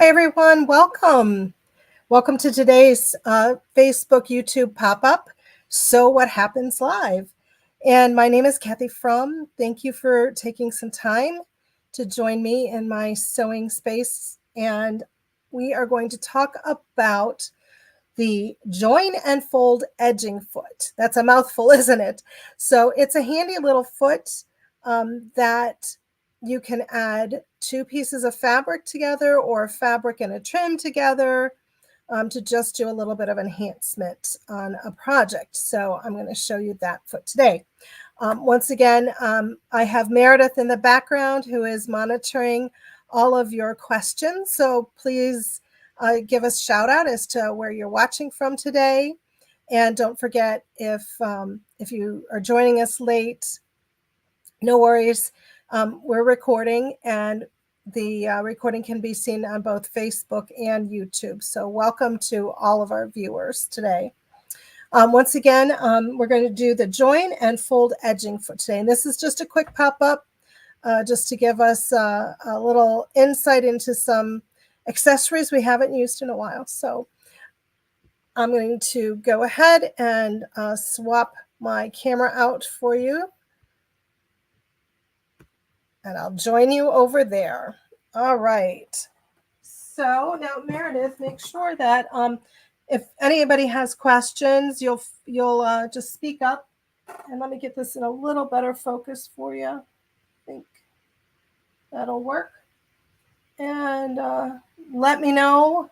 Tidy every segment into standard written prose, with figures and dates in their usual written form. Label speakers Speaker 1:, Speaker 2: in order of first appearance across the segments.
Speaker 1: Hi, everyone. Welcome. Welcome to today's Facebook, YouTube pop up. So, what happens live? And my name is Kathy Fromme. Thank you for taking some time to join me in my sewing space. And we are going to talk about the join and fold edging foot. That's a mouthful, isn't it? So, it's a handy little foot that you can add two pieces of fabric together or fabric and a trim together to just do a little bit of enhancement on a project. So I'm going to show you that foot today. Once again, I have Meredith in the background who is monitoring all of your questions. So please give us a shout out as to where you're watching from today. And don't forget, if you are joining us late, no worries. We're recording, and the recording can be seen on both Facebook and YouTube. So welcome to all of our viewers today. Once again, we're going to do the join and fold edging for today. And this is just a quick pop-up just to give us a little insight into some accessories we haven't used in a while. So I'm going to go ahead and swap my camera out for you. And I'll join you over there. All right. So now, Meredith, make sure that if anybody has questions, you'll just speak up. And let me get this in a little better focus for you. I think that'll work. And let me know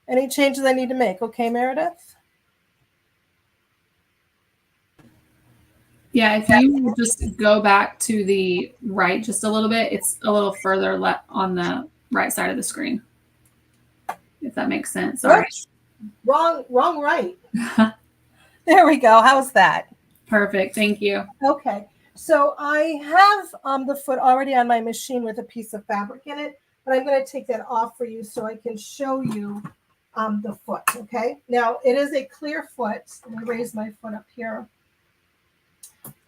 Speaker 1: any changes I need to make. Okay, Meredith?
Speaker 2: Yeah, if you just go back to the right just a little bit, it's a little further left on the right side of the screen. If that makes sense. Sorry.
Speaker 1: Oops. Wrong, right. There we go. How's that?
Speaker 2: Perfect. Thank you.
Speaker 1: Okay. So I have the foot already on my machine with a piece of fabric in it, but I'm going to take that off for you so I can show you the foot. Okay. Now it is a clear foot. Let me raise my foot up here.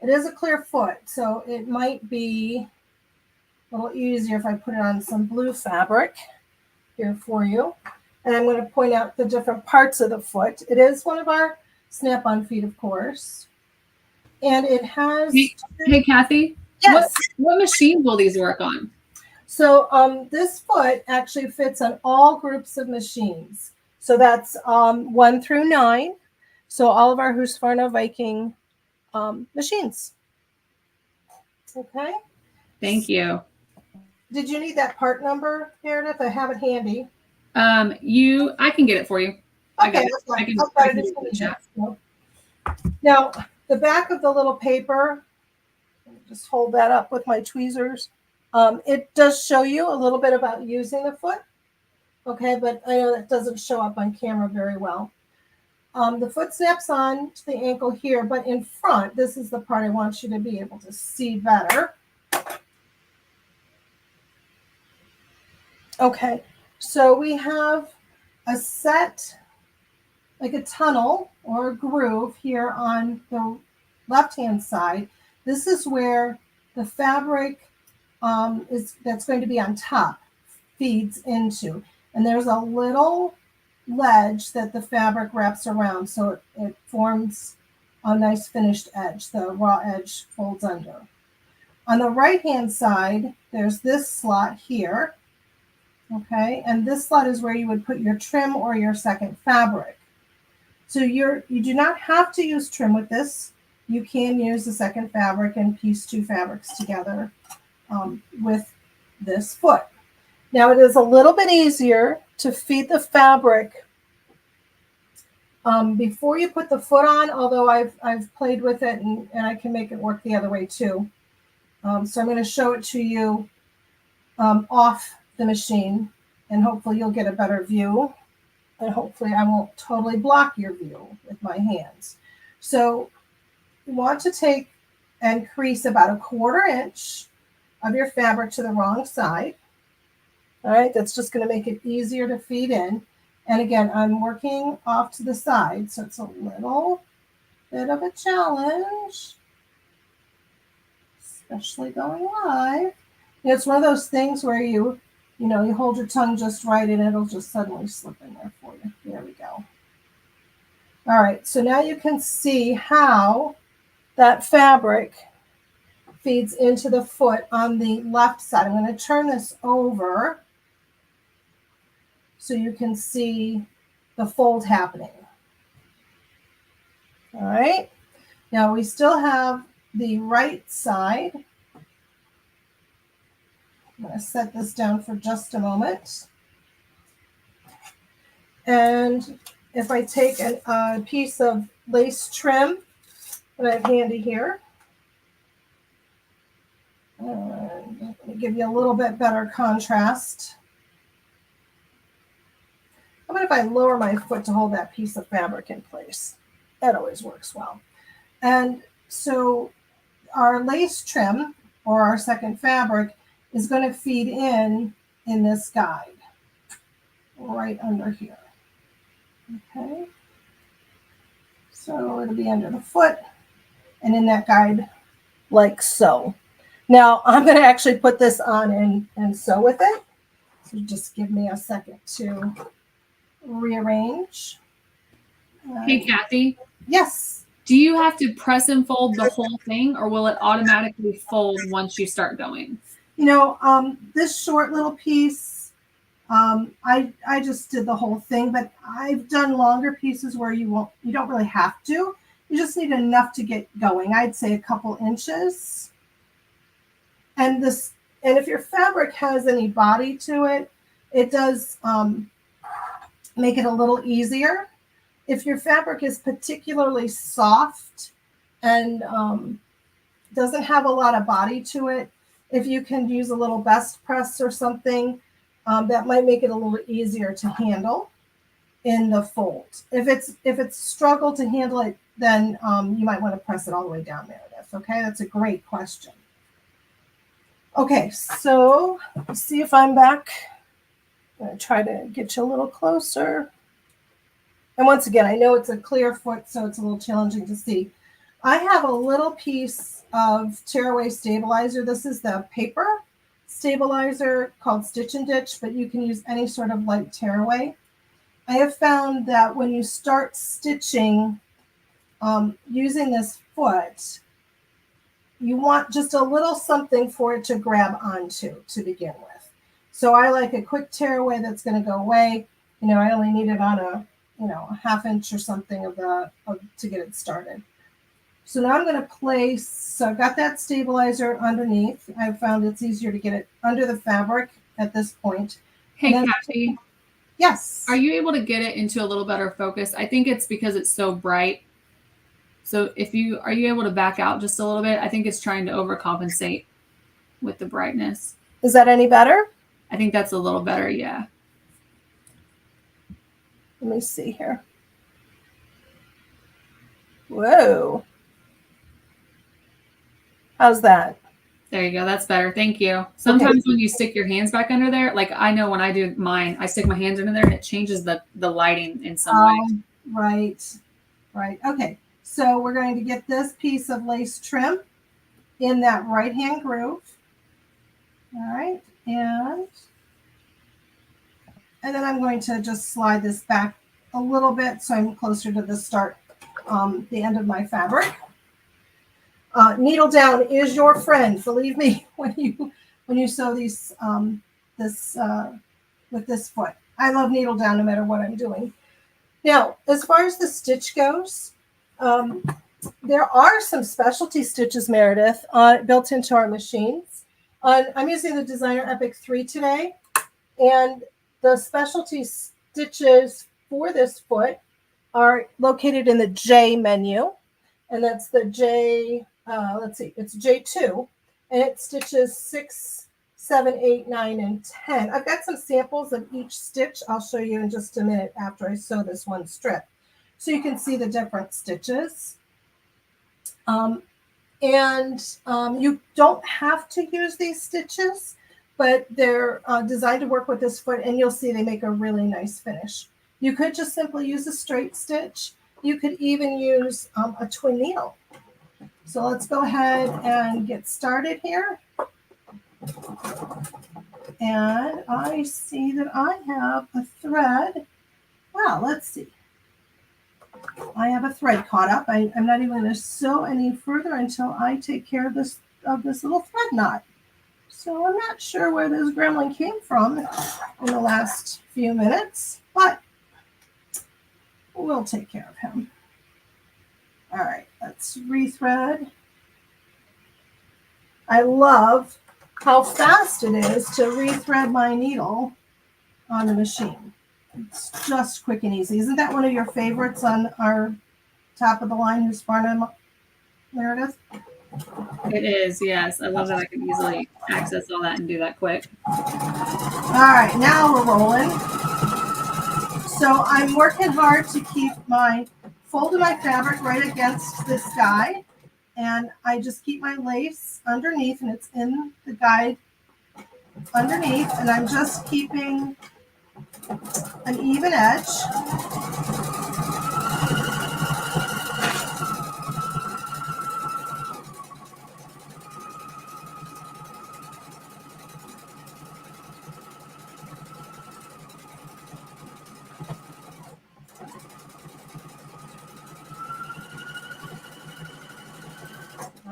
Speaker 1: It is a clear foot, so it might be a little easier if I put it on some blue fabric here for you. And I'm going to point out the different parts of the foot. It is one of our snap-on feet, of course. And it has...
Speaker 2: Hey Kathy?
Speaker 1: Yes.
Speaker 2: What machine will these work on?
Speaker 1: So this foot actually fits on all groups of machines. So that's 1 through 9. So all of our Husqvarna Viking machines. Okay.
Speaker 2: Thank you.
Speaker 1: Did you need that part number, Meredith? I have it handy.
Speaker 2: I can get it for you.
Speaker 1: Okay, I can Now, the back of the little paper, just hold that up with my tweezers. It does show you a little bit about using the foot. Okay, but I know that doesn't show up on camera very well. The foot snaps on to the ankle here, but in front, this is the part I want you to be able to see better. Okay, so we have a set, like a tunnel or a groove here on the left-hand side. This is where the fabric that's going to be on top feeds into. And there's a little ledge that the fabric wraps around, so it forms a nice finished edge. The raw edge folds under. On the right-hand side, there's this slot here. Okay, and this slot is where you would put your trim or your second fabric. So you do not have to use trim with this. You can use the second fabric and piece two fabrics together with this foot. Now it is a little bit easier to feed the fabric before you put the foot on, although I've played with it and I can make it work the other way too. So I'm going to show it to you off the machine, and hopefully you'll get a better view, and hopefully I won't totally block your view with my hands. So you want to take and crease about 1/4 inch of your fabric to the wrong side. All right, that's just going to make it easier to feed in. And again, I'm working off to the side, so it's a little bit of a challenge, especially going live. It's one of those things where you You know, you hold your tongue just right and it'll just suddenly slip in there for you. There we go. All right, so now you can see how that fabric feeds into the foot on the left side. I'm going to turn this over so you can see the fold happening. All right, now we still have the right side. I'm going to set this down for just a moment. And if I take a piece of lace trim that I have handy here, let me give you a little bit better contrast. How about if I lower my foot to hold that piece of fabric in place? That always works well. And so our lace trim, or our second fabric, is going to feed in this guide right under here. Okay, so it'll be under the foot and in that guide like so. Now I'm going to actually put this on and sew with it. So just give me a second to rearrange.
Speaker 2: Hey, Kathy.
Speaker 1: Yes.
Speaker 2: Do you have to press and fold the whole thing, or will it automatically fold once you start going?
Speaker 1: You know, this short little piece, I just did the whole thing, but I've done longer pieces where you don't really have to. You just need enough to get going. I'd say a couple inches. And if your fabric has any body to it, it does make it a little easier. If your fabric is particularly soft and doesn't have a lot of body to it, if you can use a little best press or something, that might make it a little easier to handle in the fold. If it's struggle to handle it, then you might want to press it all the way down, Meredith. Okay, that's a great question. Okay, so let's see if I'm back. I'm going to try to get you a little closer. And once again, I know it's a clear foot, so it's a little challenging to see. I have a little piece of tearaway stabilizer. This is the paper stabilizer called Stitch and Ditch, but you can use any sort of light tearaway. I have found that when you start stitching using this foot, you want just a little something for it to grab onto to begin with. So I like a quick tearaway that's going to go away. You know, I only need it on a ½ inch or something to get it started. So now I'm going to place, so I've got that stabilizer underneath. I found it's easier to get it under the fabric at this point.
Speaker 2: Hey, Kathy.
Speaker 1: Yes.
Speaker 2: Are you able to get it into a little better focus? I think it's because it's so bright. So are you able to back out just a little bit? I think it's trying to overcompensate with the brightness.
Speaker 1: Is that any better?
Speaker 2: I think that's a little better, yeah.
Speaker 1: Let me see here. Whoa. How's that?
Speaker 2: There you go. That's better. Thank you. Sometimes when you stick your hands back under there, like I know when I do mine, I stick my hands under there and it changes the lighting in some way.
Speaker 1: Right. Okay. So we're going to get this piece of lace trim in that right-hand groove. All right. And then I'm going to just slide this back a little bit so I'm closer to the end of my fabric. Needle down is your friend, believe me, when you sew these with this foot. I love needle down no matter what I'm doing. Now, as far as the stitch goes, there are some specialty stitches, Meredith, built into our machines. I'm using the Designer Epic 3 today, and the specialty stitches for this foot are located in the J menu, and that's the J, it's J2, and it stitches 6, 7, 8, 9, and 10. I've got some samples of each stitch I'll show you in just a minute after I sew this one strip, so you can see the different stitches. You don't have to use these stitches, but they're designed to work with this foot, and you'll see they make a really nice finish. You could just simply use a straight stitch. You could even use a twin needle. So let's go ahead and get started here. And I see that I have a thread. Well, let's see. I have a thread caught up. I'm not even going to sew any further until I take care of this little thread knot. So I'm not sure where this gremlin came from in the last few minutes, but we'll take care of him. All right, let's rethread. I love how fast it is to rethread my needle on the machine. It's just quick and easy. Isn't that one of your favorites on our top of the line Husqvarna, Meredith?
Speaker 2: It is, yes. I love that I can easily access all that and do that quick.
Speaker 1: All right, now we're rolling. So I'm working hard to keep my fold of my fabric right against this guide, and I just keep my lace underneath, and it's in the guide underneath, and I'm just keeping an even edge.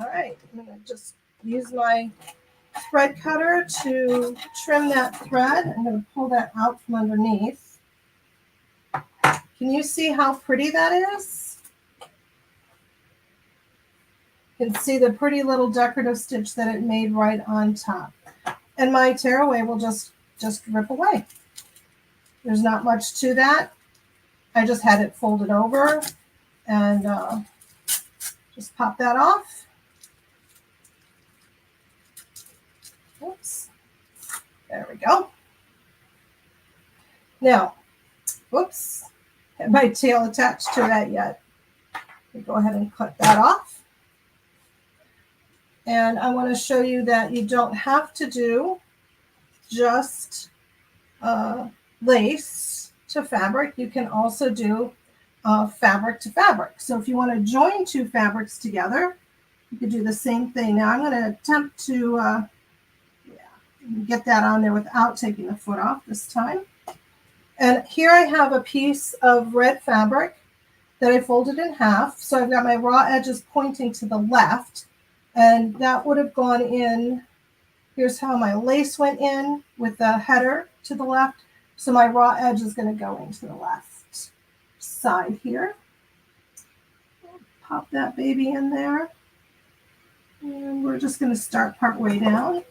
Speaker 1: All right, I'm going to just use my thread cutter to trim that thread. I'm going to pull that out from underneath. Can you see how pretty that is? You can see the pretty little decorative stitch that it made right on top. And my tearaway will just rip away. There's not much to that. I just had it folded over and just pop that off. Oops. There we go. Now, whoops, have my tail attached to that yet. Go ahead and cut that off. And I want to show you that you don't have to do just lace to fabric. You can also do fabric to fabric. So if you want to join two fabrics together, you could do the same thing. Now I'm going to attempt to get that on there without taking the foot off this time. And here I have a piece of red fabric that I folded in half. So I've got my raw edges pointing to the left, and that would have gone in. Here's how my lace went in with the header to the left. So my raw edge is going to go into the left side here. Pop that baby in there. And we're just going to start part way down.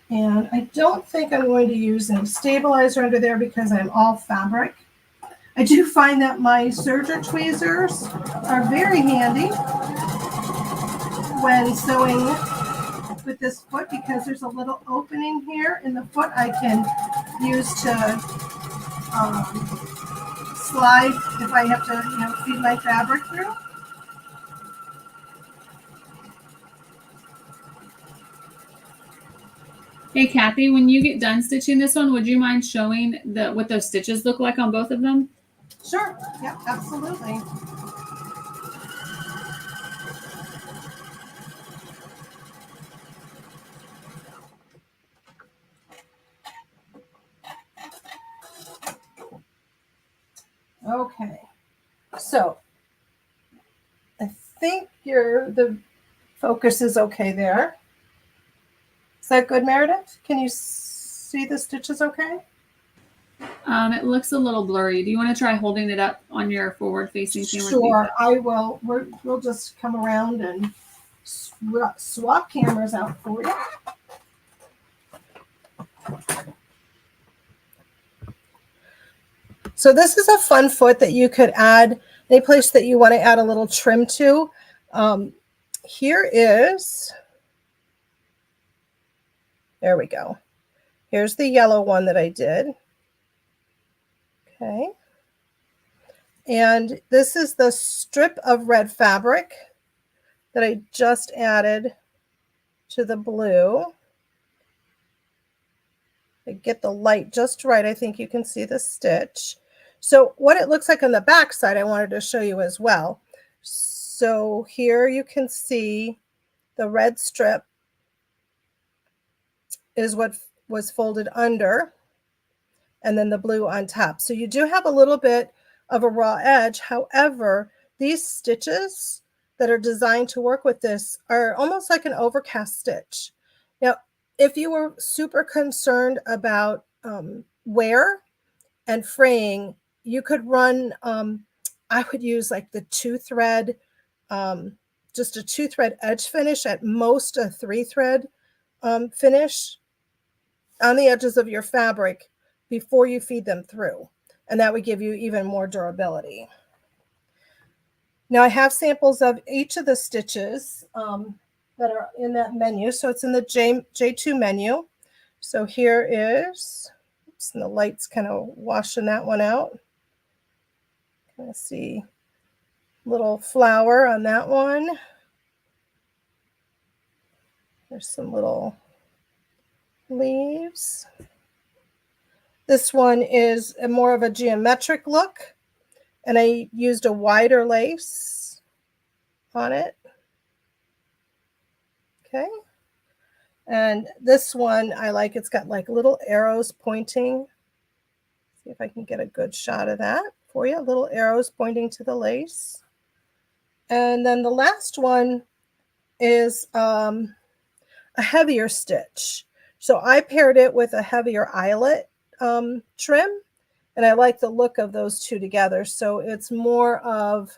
Speaker 1: And I don't think I'm going to use any stabilizer under there because I'm all fabric. I do find that my serger tweezers are very handy when sewing with this foot because there's a little opening here in the foot I can use to slide if I have to feed my fabric through.
Speaker 2: Hey, Kathy, when you get done stitching this one, would you mind showing what those stitches look like on both of them?
Speaker 1: Sure. Yeah, absolutely. Okay. So I think the focus is okay there. Is that good, Meredith? Can you see the stitches okay?
Speaker 2: It looks a little blurry. Do you want to try holding it up on your forward-facing camera?
Speaker 1: Sure, I will. We'll just come around and swap cameras out for you. So this is a fun foot that you could add any place that you want to add a little trim to. Here is, there we go. Here's the yellow one that I did. Okay. And this is the strip of red fabric that I just added to the blue. I get the light just right. I think you can see the stitch. So what it looks like on the back side, I wanted to show you as well. So here you can see the red strip is what was folded under, and then the blue on top. So you do have a little bit of a raw edge. However, these stitches that are designed to work with this are almost like an overcast stitch. Now, if you were super concerned about wear and fraying, you could run, I would use like the 2-thread, just a 2-thread edge finish, at most a 3-thread finish on the edges of your fabric before you feed them through. And that would give you even more durability. Now I have samples of each of the stitches that are in that menu. So it's in the J2 menu. So here is, oops, and the light's kind of washing that one out. Kind of see little flower on that one. There's some little leaves. This one is more of a geometric look, and I used a wider lace on it. Okay. And this one I like, it's got like little arrows pointing. See if I can get a good shot of that for you. Little arrows pointing to the lace. And then the last one is a heavier stitch. So I paired it with a heavier eyelet trim, and I like the look of those two together. So it's more of,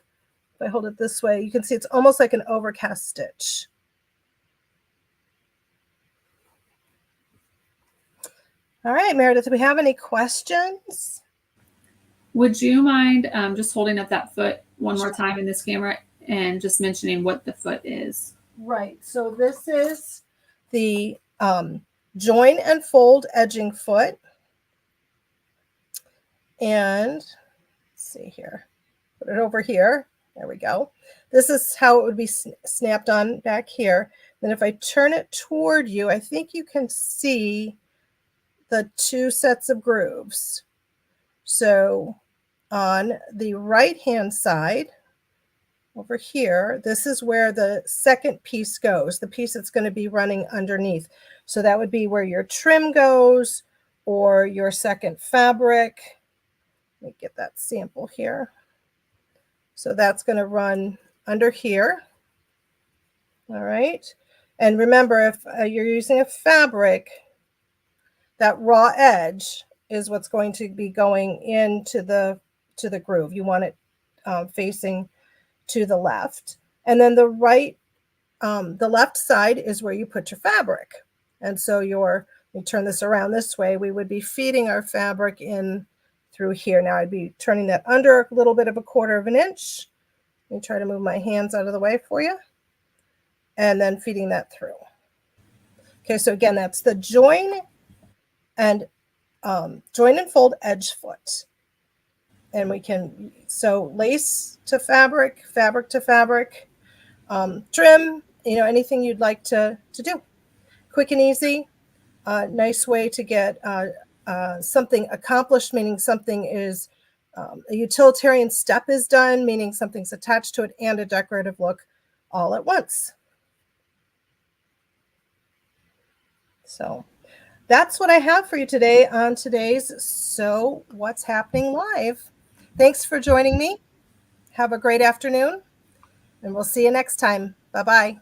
Speaker 1: if I hold it this way, you can see it's almost like an overcast stitch. All right, Meredith, do we have any questions?
Speaker 2: Would you mind just holding up that foot one more time in this camera and just mentioning what the foot is?
Speaker 1: Right. So this is the join and fold edging foot. And let's see here, put it over here. There we go. This is how it would be snapped on back here. Then if I turn it toward you, I think you can see the two sets of grooves. So on the right-hand side, over here, this is where the second piece goes, the piece that's going to be running underneath. So that would be where your trim goes, or your second fabric. Let me get that sample here. So that's going to run under here. All right. And remember, if you're using a fabric, that raw edge is what's going to be going into the groove. You want it facing to the left. And then the left side is where you put your fabric. And so we turn this around this way, we would be feeding our fabric in through here. Now I'd be turning that under a little bit of a 1/4 of an inch. Let me try to move my hands out of the way for you. And then feeding that through. Okay, so again, that's the join and fold edge foot. And we can sew lace to fabric, fabric to fabric, trim, anything you'd like to do. Quick and easy, nice way to get something accomplished, meaning something is a utilitarian step is done, meaning something's attached to it, and a decorative look all at once. So that's what I have for you today on today's So What's Happening Live. Thanks for joining me. Have a great afternoon, and we'll see you next time. Bye-bye.